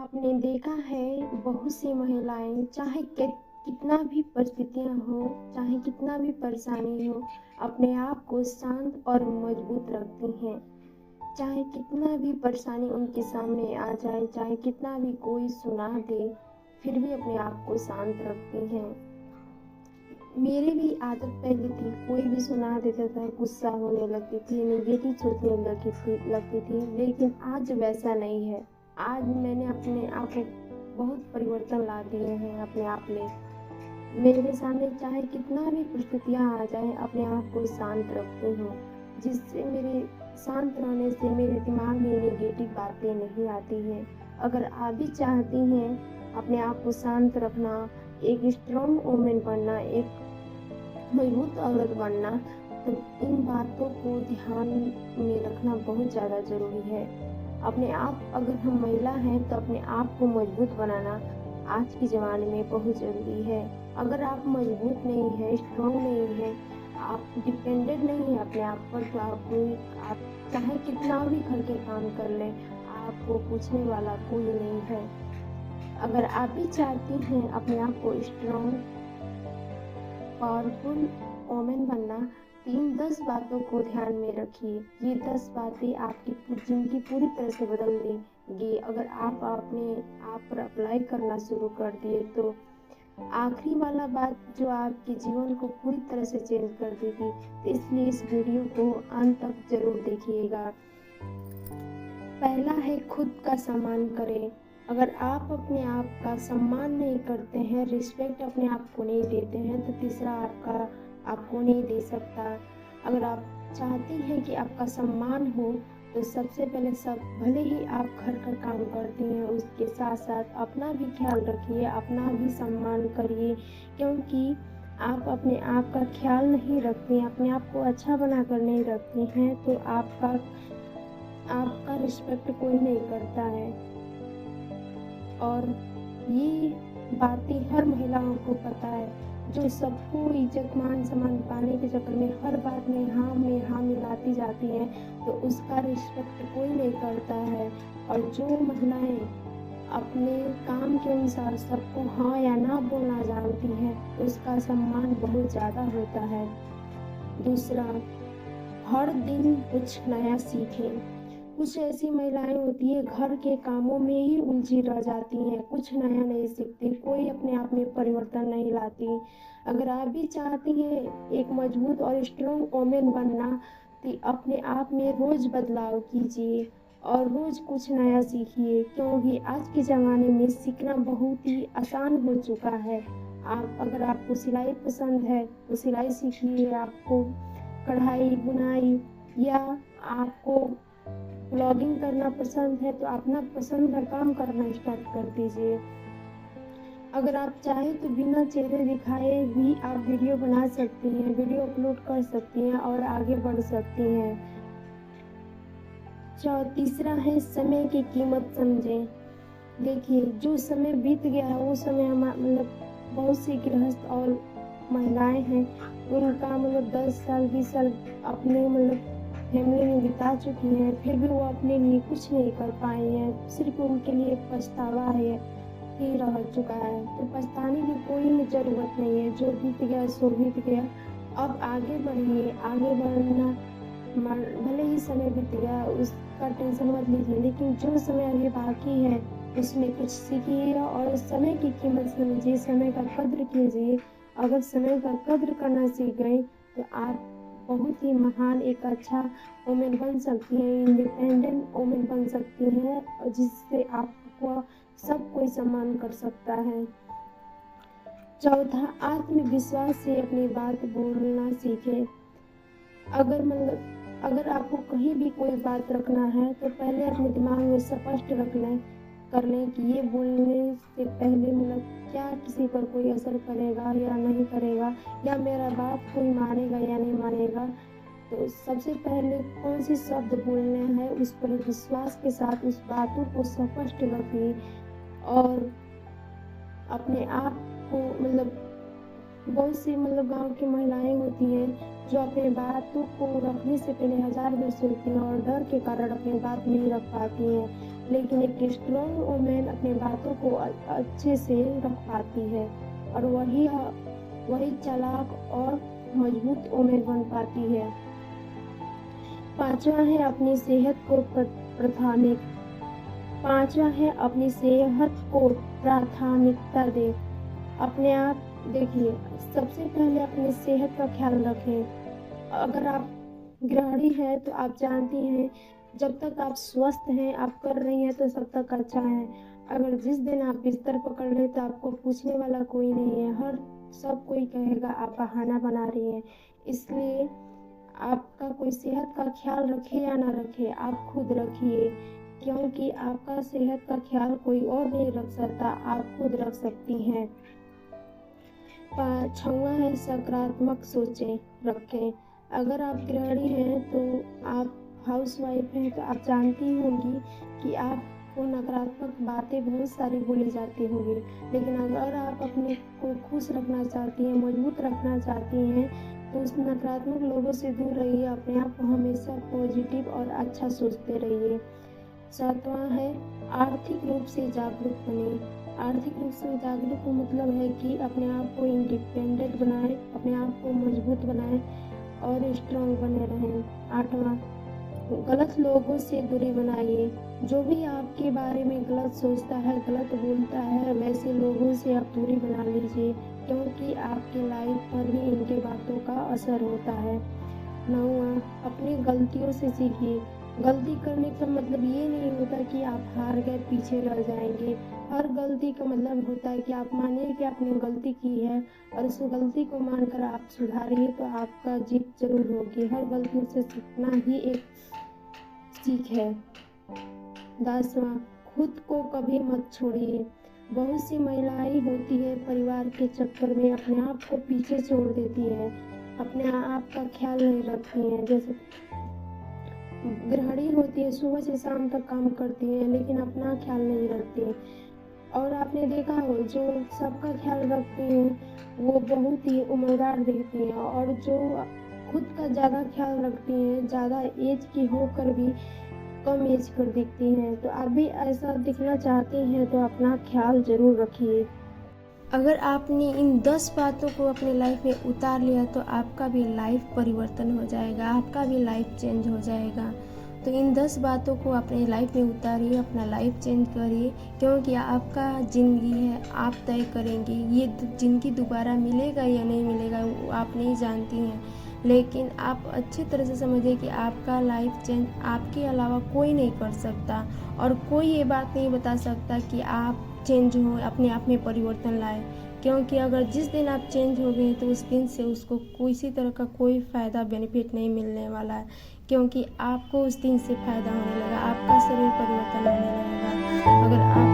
आपने देखा है बहुत सी महिलाएं चाहे कितना भी परिस्थितियां हो, चाहे कितना भी परेशानी हो, अपने आप को शांत और मजबूत रखती हैं। चाहे कितना भी परेशानी उनके सामने आ जाए, चाहे कितना भी कोई सुना दे, फिर भी अपने आप को शांत रखती हैं। मेरी भी आदत पहले थी, कोई भी सुना देता था गुस्सा होने लगती थी, नेगेटिव सोचने लगती थी, लेकिन आज वैसा नहीं है। आज मैंने अपने आप को बहुत परिवर्तन ला दिए हैं अपने आप में। मेरे सामने चाहे कितना भी परिस्थितियां आ जाए, अपने आप को शांत रखती हूँ, जिससे मेरे शांत रहने से मेरे दिमाग में नेगेटिव बातें नहीं आती हैं। अगर आप भी चाहती हैं अपने आप को शांत रखना, एक स्ट्रॉन्ग वुमेन बनना, एक मजबूत औरत बनना, तो इन बातों को ध्यान में रखना बहुत ज़्यादा ज़रूरी है। अपने आप, अगर हम महिला हैं तो अपने आप को मजबूत बनाना आज के ज़माने में बहुत ज़रूरी है। अगर आप मजबूत नहीं है, स्ट्रॉन्ग नहीं है, आप डिपेंडेंट नहीं है अपने आप पर, तो आप चाहे कितना भी घर के काम कर लें, आपको पूछने वाला कोई नहीं है। अगर आप भी चाहती हैं अपने आप को स्ट्रॉन्ग पावरफुल वोमेन बनना, तो इन 10 बातों को ध्यान में रखिए। ये 10 बातें आपकी जिंदगी पूरी तरह से बदल देंगी। अगर आप अपने आप पर अप्लाई करना शुरू कर दिए तो आखिरी वाला बात जो आपके जीवन को पूरी तरह से चेंज कर देगी। तो इसलिए इस वीडियो को अंत तक जरूर देखिएगा। पहला है, खुद का सम्मान करें। अगर आप अपने आप का सम्मान नहीं करते हैं, रिस्पेक्ट अपने आप को नहीं देते हैं, तो तीसरा आपको नहीं दे सकता। अगर आप चाहती हैं कि आपका सम्मान हो, तो सबसे पहले भले ही आप घर का काम करती हैं, उसके साथ साथ अपना भी ख्याल रखिए, अपना भी सम्मान करिए। क्योंकि आप अपने आप का ख्याल नहीं रखती हैं, अपने आप को अच्छा बनाकर नहीं रखती हैं, तो आपका रिस्पेक्ट कोई नहीं करता है। और ये बातें हर महिलाओं को पता है, जो सबको इज्जत मान सम्मान पाने के चक्कर में हर बात में हाँ मिलाती जाती है, तो उसका रिस्पेक्ट कोई नहीं करता है। और जो महिलाएं अपने काम के अनुसार सबको हाँ या ना बोलना जानती है, उसका सम्मान बहुत ज़्यादा होता है। दूसरा, हर दिन कुछ नया सीखें। कुछ ऐसी महिलाएं होती है घर के कामों में ही उलझी रह जाती हैं, कुछ नया नहीं सीखती, कोई अपने आप में परिवर्तन नहीं लाती। अगर आप भी चाहती हैं एक मजबूत और स्ट्रॉन्ग वुमेन बनना, तो अपने आप में रोज बदलाव कीजिए और रोज कुछ नया सीखिए, क्योंकि आज के ज़माने में सीखना बहुत ही आसान हो चुका है। अगर आपको सिलाई पसंद है तो सिलाई सीखिए, आपको कढ़ाई बुनाई या आपको ब्लॉगिंग करना पसंद है तो अपना पसंद का काम करना स्टार्ट कर दीजिए। अगर आप चाहें तो बिना चेहरे दिखाए भी आप वीडियो बना सकती हैं, वीडियो अपलोड कर सकती हैं और आगे बढ़ सकती हैं। तीसरा है, समय की कीमत समझें। देखिए, जो समय बीत गया है वो समय बहुत सी गृहस्थ और महिलाएं हैं, उनका 10 साल 20 साल अपने फैमिली में बिता चुकी हैं, फिर भी वो अपने लिए कुछ नहीं कर पाई हैं। सिर्फ उनके लिए पछतावा है ही रह चुका है। तो पछताने की कोई ज़रूरत नहीं है, जो बीत गया सो बीत गया। अब आगे बढ़िए, आगे बढ़ना, भले ही समय बीत गया उसका टेंशन मत लीजिए, लेकिन जो समय अभी बाकी है उसमें कुछ सीखिए और समय की कीमत समझिए, समय का कद्र कीजिए। अगर समय का कद्र करना सीख गए तो आप बहुत ही महान एक अच्छा वुमेन बन सकती हैं, इंडिपेंडेंट वुमेन बन सकती हैं, जिससे आपको सब कोई सम्मान कर सकता है। चौथा, आत्मविश्वास से अपनी बात बोलना सीखें। अगर आपको कहीं भी कोई बात रखना है तो पहले अपने दिमाग में स्पष्ट कर लें कि ये बोलने से पहले क्या किसी पर कोई असर करेगा या नहीं करेगा, या मेरा बात कोई मानेगा या नहीं मानेगा। तो सबसे पहले कौन सी शब्द बोलने हैं उस पर विश्वास के साथ उस बातों को स्पष्ट रखिए। और अपने आप को बहुत सी गांव की महिलाएं होती हैं जो अपने बातों को रखने से पहले 1000 बार सोचती हैं और डर के कारण अपनी बात नहीं रख पाती हैं। लेकिन एक स्ट्रॉन्ग वुमेन अपनी बातों को अच्छे से रख पाती है और वही चालाक और मजबूत वुमेन बन पाती है। पांचवा है अपनी सेहत को प्राथमिकता दे। अपने आप देखिए, सबसे पहले अपनी सेहत का ख्याल रखें। अगर आप गृहिणी हैं तो आप जानती हैं, जब तक आप स्वस्थ हैं, आप कर रही हैं तो सब तक अच्छा है। अगर जिस दिन आप बिस्तर पकड़ ले तो आपको पूछने वाला कोई नहीं है, सब कोई कहेगा आप बहाना बना रही हैं। इसलिए आपका कोई सेहत का ख्याल रखे या ना रखे, आप खुद रखिए, क्योंकि आपका सेहत का ख्याल कोई और नहीं रख सकता, आप खुद रख सकती हैं। छठवां है सकारात्मक सोचें रखें। अगर आप गृहिणी हैं तो आप हाउसवाइफ हैं तो आप जानती होंगी कि आपको नकारात्मक बातें बहुत सारी बोली जाती होंगी, लेकिन अगर आप अपने को खुश रखना चाहती हैं, मजबूत रखना चाहती हैं, तो उस नकारात्मक लोगों से दूर रहिए। अपने आप को हमेशा पॉजिटिव और अच्छा सोचते रहिए। सातवां है आर्थिक रूप से जागरूक बने। आर्थिक रूप से जागरूक का मतलब है कि अपने आप को इंडिपेंडेंट बनाएं, अपने आप को मजबूत बनाएं और स्ट्रांग बने रहें। आठवां, गलत लोगों से दूरी बनाइए। जो भी आपके बारे में गलत सोचता है, गलत बोलता है, वैसे लोगों से आप दूरी बना लीजिए, क्योंकि आपके लाइफ पर भी इनके बातों का असर होता है। नौवां, अपनी गलतियों से सीखिए। गलती करने का मतलब ये नहीं होता कि आप हार गए, पीछे रह जाएंगे। हर गलती का मतलब होता है कि आप मानिए कि आपने गलती की है और उस गलती को मानकर आप सुधारिए, तो आपका जीत जरूर होगी। हर गलती से सीखना ही एक सीख है। 10वां, खुद को कभी मत छोड़िए। बहुत सी महिलाएं होती है परिवार के चक्कर में अपने आप को पीछे छोड़ देती है, अपने आप का ख्याल नहीं रखती है। जैसे गृहिणी होती है, सुबह से शाम तक काम करती है, लेकिन अपना ख्याल नहीं रखती। और आपने देखा हो, जो सबका ख्याल रखती हैं वो बहुत ही उम्रदार दिखती हैं, और जो खुद का ज़्यादा ख्याल रखती हैं, ज़्यादा एज की होकर भी कम एज कर दिखती हैं। तो आप भी ऐसा दिखना चाहती हैं तो अपना ख्याल ज़रूर रखिए। अगर आपने इन 10 बातों को अपने लाइफ में उतार लिया तो आपका भी लाइफ परिवर्तन हो जाएगा, आपका भी लाइफ चेंज हो जाएगा। तो इन 10 बातों को अपने लाइफ में उतारिए, अपना लाइफ चेंज करिए, क्योंकि आपका ज़िंदगी है, आप तय करेंगे। ये ज़िंदगी दोबारा मिलेगा या नहीं मिलेगा वो आप नहीं जानती हैं, लेकिन आप अच्छी तरह से समझिए कि आपका लाइफ चेंज आपके अलावा कोई नहीं कर सकता, और कोई ये बात नहीं बता सकता कि आप चेंज हो, अपने आप में परिवर्तन लाए। क्योंकि अगर जिस दिन आप चेंज हो गए तो उस दिन से उसको किसी तरह का कोई फ़ायदा बेनिफिट नहीं मिलने वाला है, क्योंकि आपको उस दिन से फ़ायदा होने लगा, आपका शरीर परिवर्तन होने लगेगा। अगर आप